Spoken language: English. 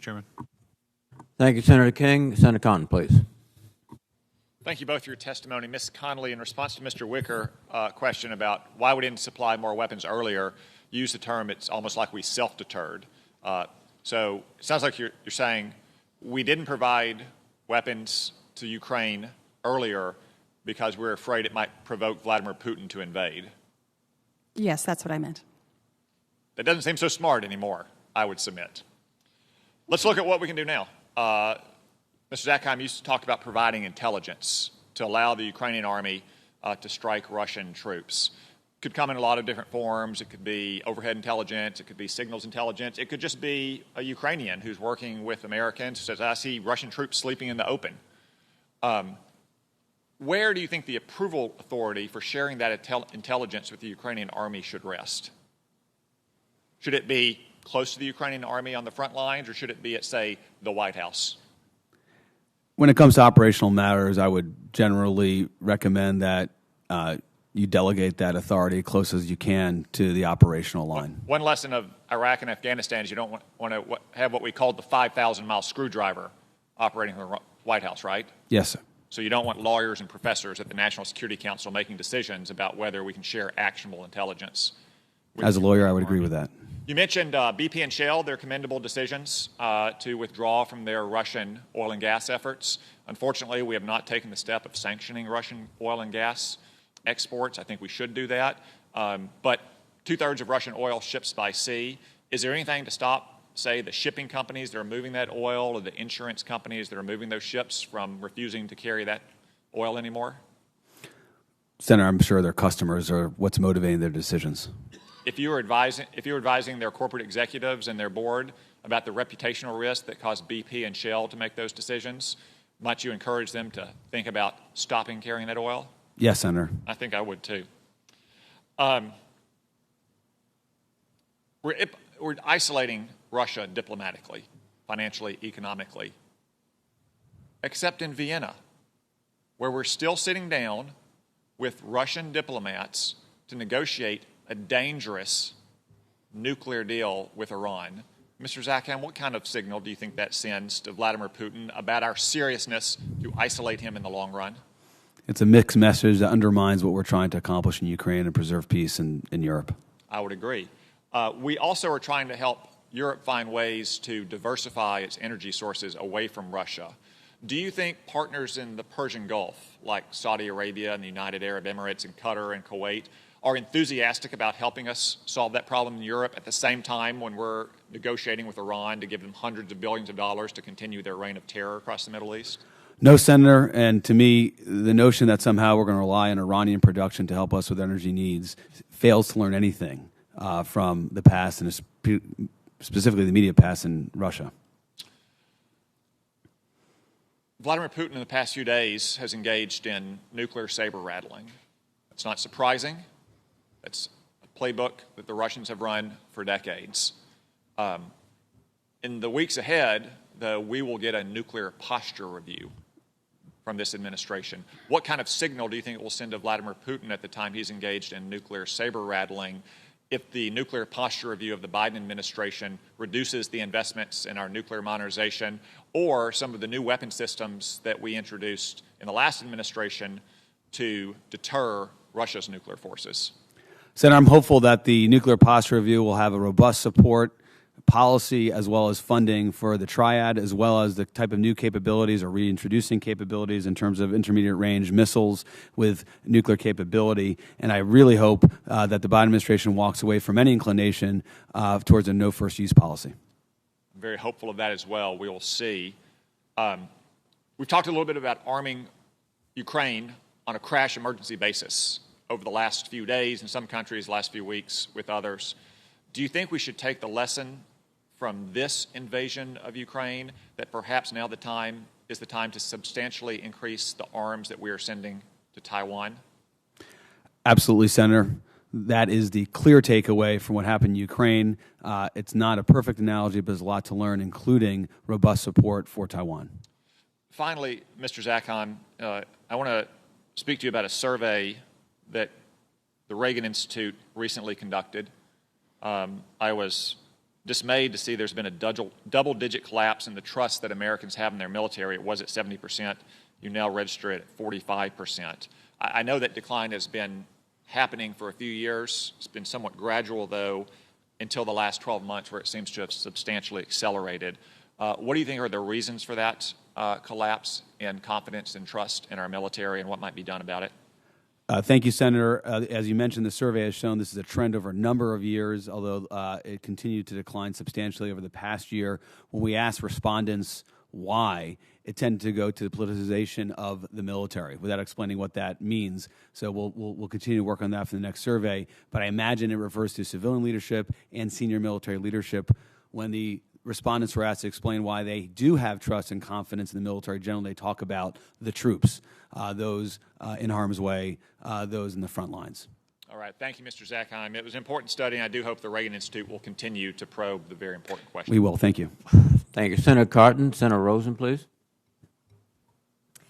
Chairman. Thank you, Senator King. Senator Cotton, please. Thank you both for your testimony. Ms. Connolly, in response to Mr. Wicker question about why we didn't supply more weapons earlier, you used the term, it's almost like we self-deterred. So it sounds like you're saying we didn't provide weapons to Ukraine earlier because we're afraid it might provoke Vladimir Putin to invade. Yes, that's what I meant. That doesn't seem so smart anymore, I would submit. Let's look at what we can do now. Mr. Zakheim used to talk about providing intelligence to allow the Ukrainian army to strike Russian troops. It could come in a lot of different forms. It could be overhead intelligence. It could be signals intelligence. It could just be a Ukrainian who's working with Americans who says, I see Russian troops sleeping in the open. Where do you think the approval authority for sharing that intelligence with the Ukrainian army should rest? Should it be close to the Ukrainian army on the front lines, or should it be at, say, the White House? When it comes to operational matters, I would generally recommend that you delegate that authority close as you can to the operational line. One lesson of Iraq and Afghanistan is you don't want to have what we called the 5,000-mile screwdriver operating in the White House, right? Yes, sir. So you don't want lawyers and professors at the National Security Council making decisions about whether we can share actionable intelligence. As a lawyer, I would agree with that. You mentioned BP and Shell, their commendable decisions to withdraw from their Russian oil and gas efforts. Unfortunately, we have not taken the step of sanctioning Russian oil and gas exports. I think we should do that. But two-thirds of Russian oil ships by sea. Is there anything to stop, say, the shipping companies that are moving that oil or the insurance companies that are moving those ships from refusing to carry that oil anymore? Senator, I'm sure their customers are what's motivating their decisions. If you were advising their corporate executives and their board about the reputational risk that caused BP and Shell to make those decisions, might you encourage them to think about stopping carrying that oil? Yes, Senator. I think I would too. We're isolating Russia diplomatically, financially, economically, except in Vienna, where we're still sitting down with Russian diplomats to negotiate a dangerous nuclear deal with Iran. Mr. Zakheim, what kind of signal do you think that sends to Vladimir Putin about our seriousness to isolate him in the long run? It's a mixed message that undermines what we're trying to accomplish in Ukraine and preserve peace in Europe. I would agree. We also are trying to help Europe find ways to diversify its energy sources away from Russia. Do you think partners in the Persian Gulf, like Saudi Arabia and the United Arab Emirates and Qatar and Kuwait, are enthusiastic about helping us solve that problem in Europe at the same time when we're negotiating with Iran to give them hundreds of billions of dollars to continue their reign of terror across the Middle East? No, Senator, and to me, the notion that somehow we're going to rely on Iranian production to help us with energy needs fails to learn anything from the past, and specifically the immediate past in Russia. Vladimir Putin in the past few days has engaged in nuclear saber rattling. It's not surprising. It's a playbook that the Russians have run for decades. In the weeks ahead, we will get a nuclear posture review from this administration. What kind of signal do you think it will send to Vladimir Putin at the time he's engaged in nuclear saber rattling if the nuclear posture review of the Biden administration reduces the investments in our nuclear modernization or some of the new weapon systems that we introduced in the last administration to deter Russia's nuclear forces? Senator, I'm hopeful that the nuclear posture review will have a robust support policy as well as funding for the triad, as well as the type of new capabilities or reintroducing capabilities in terms of intermediate range missiles with nuclear capability. And I really hope that the Biden administration walks away from any inclination towards a no first use policy. I'm very hopeful of that as well. We will see. We've talked a little bit about arming Ukraine on a crash emergency basis over the last few days, in some countries, the last few weeks with others. Do you think we should take the lesson from this invasion of Ukraine that perhaps now is the time to substantially increase the arms that we are sending to Taiwan? Absolutely, Senator. That is the clear takeaway from what happened in Ukraine. It's not a perfect analogy, but there's a lot to learn, including robust support for Taiwan. Finally, Mr. Zakheim, I want to speak to you about a survey that the Reagan Institute recently conducted. I was dismayed to see there's been a double-digit collapse in the trust that Americans have in their military. It was at 70%. You now register it at 45%. I know that decline has been happening for a few years. It's been somewhat gradual, though, until the last 12 months, where it seems to have substantially accelerated. What do you think are the reasons for that collapse in confidence and trust in our military, and what might be done about it? Thank you, Senator. As you mentioned, the survey has shown this is a trend over a number of years, although it continued to decline substantially over the past year. When we asked respondents why, it tended to go to the politicization of the military, without explaining what that means. So we'll continue to work on that for the next survey. But I imagine it refers to civilian leadership and senior military leadership. When the respondents were asked to explain why they do have trust and confidence in the military, generally they talk about the troops, those in harm's way, those in the front lines. All right. Thank you, Mr. Zackheim. It was an important study, and I do hope the Reagan Institute will continue to probe the very important question. We will. Thank you. Thank you. Senator Carton. Senator Rosen, please.